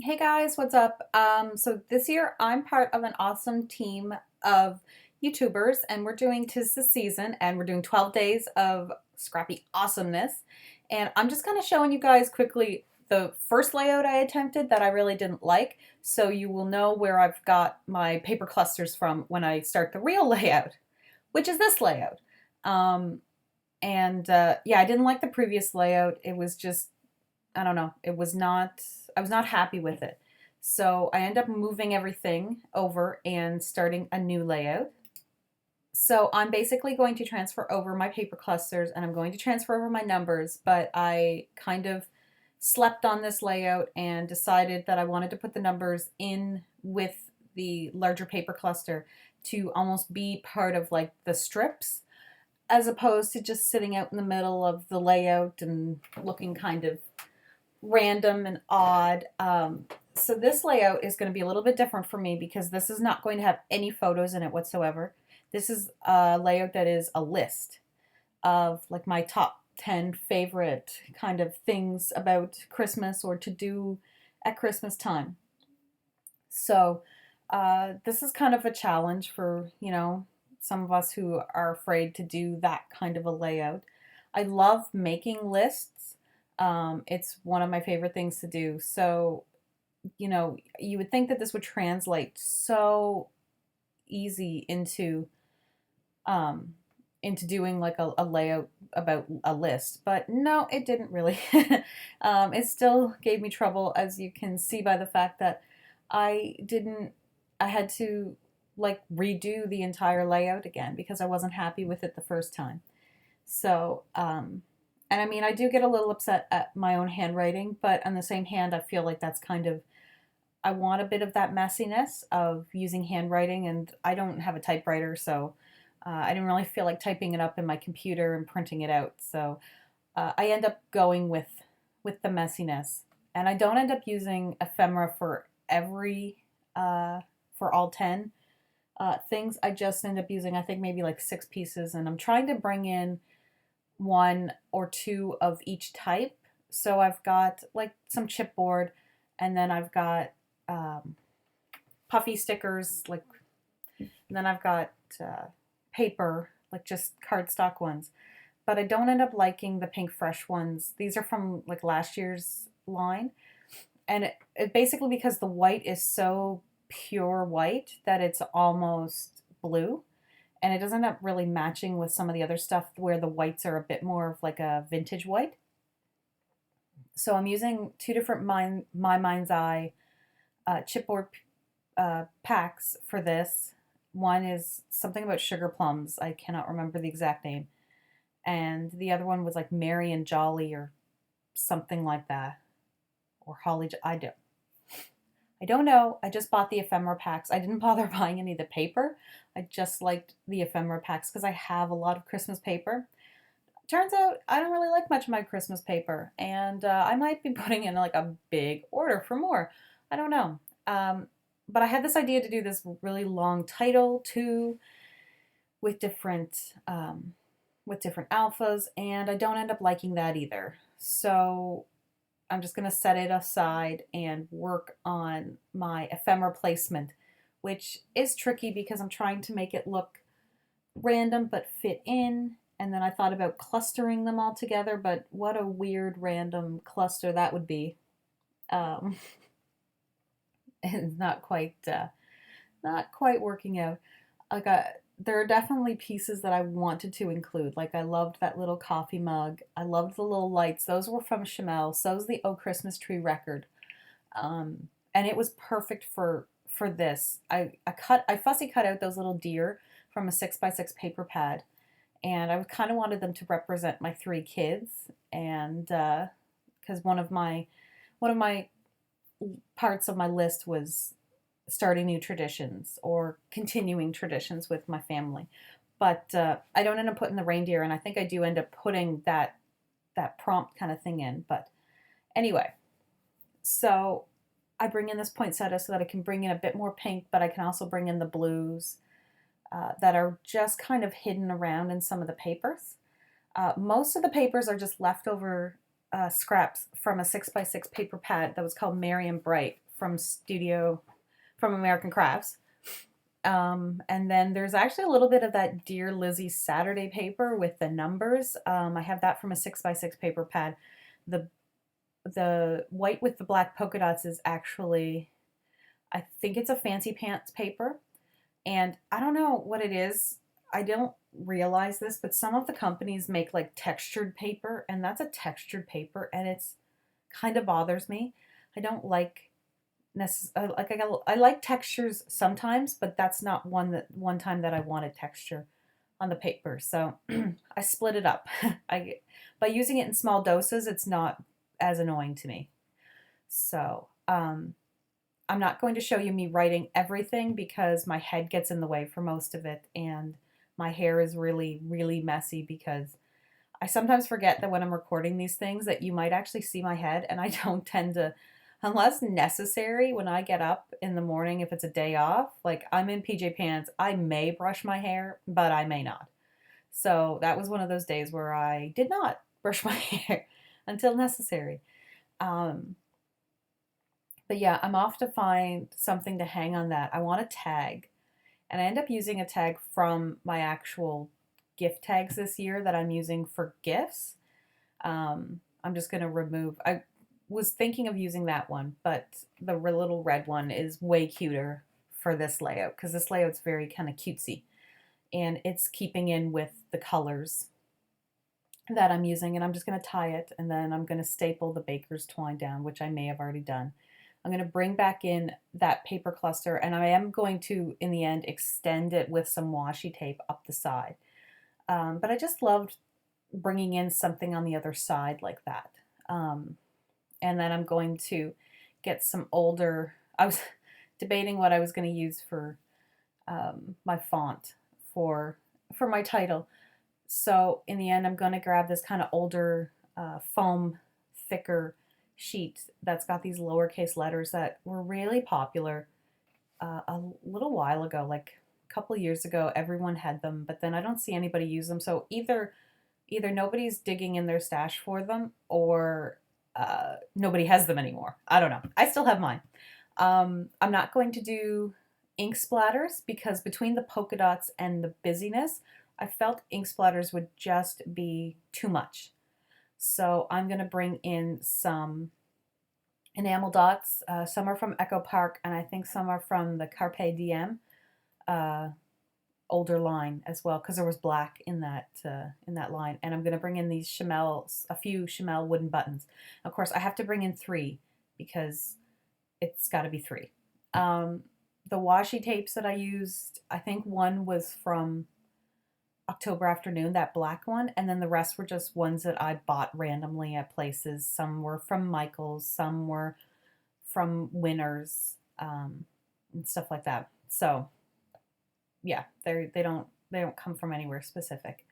Hey guys, what's up? So this year I'm part of an awesome team of YouTubers and we're doing 'Tis the Season and we're doing 12 days of Scrappy awesomeness. And I'm just kind of showing you guys quickly the first layout I attempted that I really didn't like, so you will know where I've got my paper clusters from when I start the real layout, which is this layout. Yeah, I didn't like the previous layout. It was just, I don't know. I was not happy with it. So I end up moving everything over and starting a new layout. So I'm basically going to transfer over my paper clusters and I'm going to transfer over my numbers, but I kind of slept on this layout and decided that I wanted to put the numbers in with the larger paper cluster to almost be part of like the strips as opposed to just sitting out in the middle of the layout and looking kind of random and odd. So this layout is going to be a little bit different for me because this is not going to have any photos in it whatsoever. This is a layout that is a list of like my top 10 favorite kind of things about Christmas or to do at Christmas time. So this is kind of a challenge for, some of us who are afraid to do that kind of a layout. I love making lists. It's one of my favorite things to do. So, you would think that this would translate so easy um, into doing like a layout about a list, but no, it didn't really. It still gave me trouble, as you can see by the fact that I didn't, I had to like redo the entire layout again because I wasn't happy with it the first time. So, and I mean, I do get a little upset at my own handwriting, but on the same hand, I feel like that's kind of, I want a bit of that messiness of using handwriting, and I don't have a typewriter, so I didn't really feel like typing it up in my computer and printing it out. So I end up going with the messiness, and I don't end up using ephemera for every for all 10 things. I just end up using, I think, maybe like 6 pieces, and I'm trying to bring in one or two of each type. So I've got like some chipboard, and then I've got um, puffy stickers, like, and then I've got paper, like just cardstock ones. But I don't end up liking the pink fresh ones. These are from like last year's line, and it basically because the white is so pure white that it's almost blue and it doesn't end up really matching with some of the other stuff where the whites are a bit more of like a vintage white. So I'm using two different my mind's eye chipboard packs for this. One is something about sugar plums. I cannot remember the exact name. And the other one was like Merry and Jolly or something like that. Or Holly. I don't know. I just bought the ephemera packs. I didn't bother buying any of the paper. I just liked the ephemera packs because I have a lot of Christmas paper. Turns out I don't really like much of my Christmas paper, and I might be putting in like a big order for more. I don't know. But I had this idea to do this really long title too, with different alphas, and I don't end up liking that either. So I'm just going to set it aside and work on my ephemera placement, which is tricky because I'm trying to make it look random but fit in. And then I thought about clustering them all together, but what a weird random cluster that would be. Um, and not quite working out. Like there are definitely pieces that I wanted to include. Like I loved that little coffee mug. I loved the little lights. Those were from Chanel. So's the Oh Christmas Tree record. And it was perfect for this. I fussy cut out those little deer from a 6x6 paper pad, and I kind of wanted them to represent my three kids, and because one of my parts of my list was starting new traditions or continuing traditions with my family. But I don't end up putting the reindeer, and I think I do end up putting that prompt kind of thing in. But anyway, so I bring in this poinsettia so that I can bring in a bit more pink, but I can also bring in the blues that are just kind of hidden around in some of the papers. Most of the papers are just leftover scraps from a 6x6 paper pad that was called Merry and Bright from American Crafts. And then there's actually a little bit of that Dear Lizzie Saturday paper with the numbers. I have that from a 6x6 paper pad. The the white with the black polka dots is actually, I think it's a Fancy Pants paper. And I don't know what it is. I don't realize this, but some of the companies make like textured paper, and that's a textured paper, and it's kind of bothers me. I don't like I like textures sometimes, but that's not one time that I wanted texture on the paper. So I split it up. I By using it in small doses, it's not as annoying to me. So I'm not going to show you me writing everything because my head gets in the way for most of it, and my hair is really, really messy because I sometimes forget that when I'm recording these things that you might actually see my head, and I don't tend to, unless necessary, when I get up in the morning, if it's a day off, like I'm in PJ pants, I may brush my hair, but I may not. So that was one of those days where I did not brush my hair until necessary. Um, but yeah, I'm off to find something to hang on that. I want a tag, and I end up using a tag from my actual gift tags this year that I'm using for gifts. I'm just going to remove, I was thinking of using that one, but the little red one is way cuter for this layout because this layout's very kind of cutesy and it's keeping in with the colors that I'm using. And I'm just going to tie it, and then I'm going to staple the baker's twine down, which I may have already done. I'm going to bring back in that paper cluster, and I am going to, in the end, extend it with some washi tape up the side. But I just loved bringing in something on the other side like that. And then I'm going to get some older, I was debating what I was going to use for my font for my title. So in the end, I'm going to grab this kind of older foam, thicker sheet that's got these lowercase letters that were really popular a little while ago, like a couple of years ago. Everyone had them, but then I don't see anybody use them. So either nobody's digging in their stash for them, or nobody has them anymore. I don't know. I still have mine. I'm not going to do ink splatters because between the polka dots and the busyness, I felt ink splatters would just be too much. So I'm going to bring in some enamel dots. Some are from Echo Park, and I think some are from the Carpe Diem uh, older line as well, because there was black in that line. And I'm going to bring in these a few Chamel wooden buttons. Of course, I have to bring in 3 because it's got to be 3. The washi tapes that I used, I think one was from October Afternoon, that black one, and then the rest were just ones that I bought randomly at places. Some were from Michael's, some were from Winners, and stuff like that. So yeah, they don't come from anywhere specific.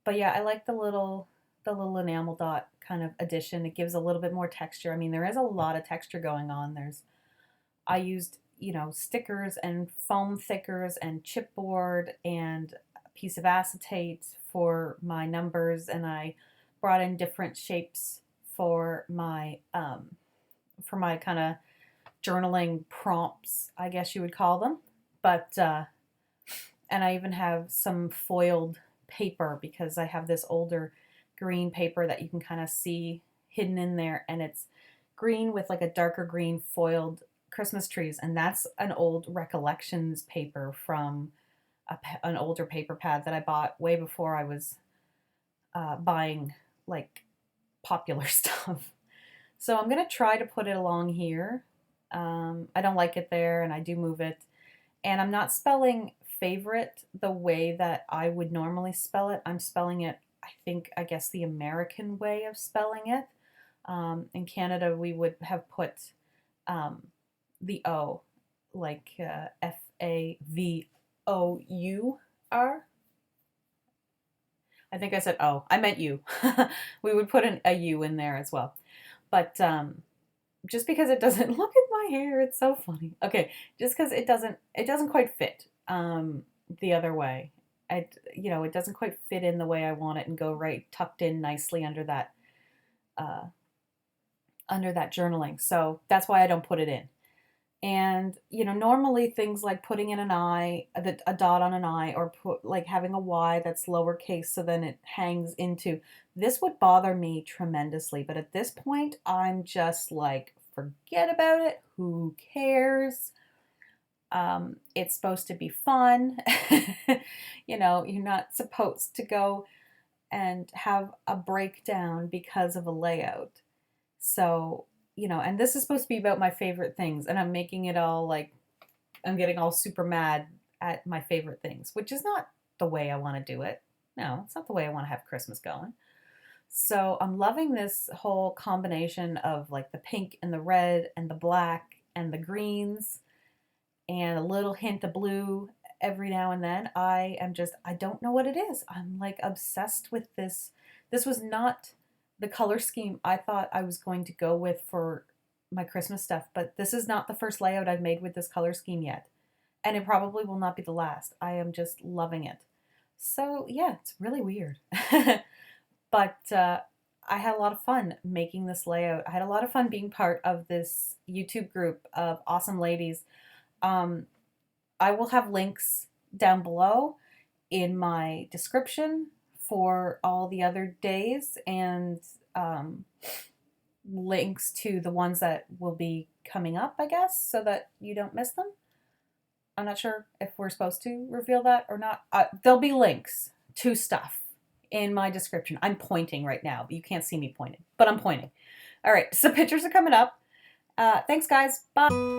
But yeah, I like the little enamel dot kind of addition. It gives a little bit more texture. I mean, there is a lot of texture going on. I used, stickers and foam thickers and chipboard and a piece of acetate for my numbers, and I brought in different shapes for my kind of journaling prompts, I guess you would call them. But and I even have some foiled paper because I have this older green paper that you can kind of see hidden in there, and it's green with like a darker green foiled Christmas trees, and that's an old Recollections paper from an older paper pad that I bought way before I was buying like popular stuff. So I'm gonna try to put it along here. I don't like it there, and I do move it. And I'm not spelling favorite the way that I would normally spell it. I'm spelling it, I guess, the American way of spelling it. In Canada, we would have put the O, like Favor. I think I said O. I meant U. We would put a U in there as well. But just because it doesn't, look at my hair, it's so funny. Okay, just because it doesn't quite fit the other way. It doesn't quite fit in the way I want it and go right tucked in nicely uh, under that journaling. So that's why I don't put it in. And, you know, normally things like putting in an I, a dot on an I, or put like having a Y that's lowercase so then it hangs into, this would bother me tremendously. But at this point, I'm just like, forget about it. Who cares? It's supposed to be fun. You know, you're not supposed to go and have a breakdown because of a layout. So, you know, and this is supposed to be about my favorite things, and I'm making it all like I'm getting all super mad at my favorite things, which is not the way I want to do it. No, it's not the way I want to have Christmas going. So I'm loving this whole combination of like the pink and the red and the black and the greens and a little hint of blue every now and then. I don't know what it is. I'm like obsessed with this. This was not the color scheme I thought I was going to go with for my Christmas stuff, but this is not the first layout I've made with this color scheme yet. And it probably will not be the last. I am just loving it. So, yeah, it's really weird. But I had a lot of fun making this layout. I had a lot of fun being part of this YouTube group of awesome ladies. Um, I will have links down below in my description for all the other days, and um, links to the ones that will be coming up, I guess, so that you don't miss them. I'm not sure if we're supposed to reveal that or not. There'll be links to stuff in my description. I'm pointing right now, but you can't see me pointing, but I'm pointing. All right, so pictures are coming up. Thanks, guys. Bye.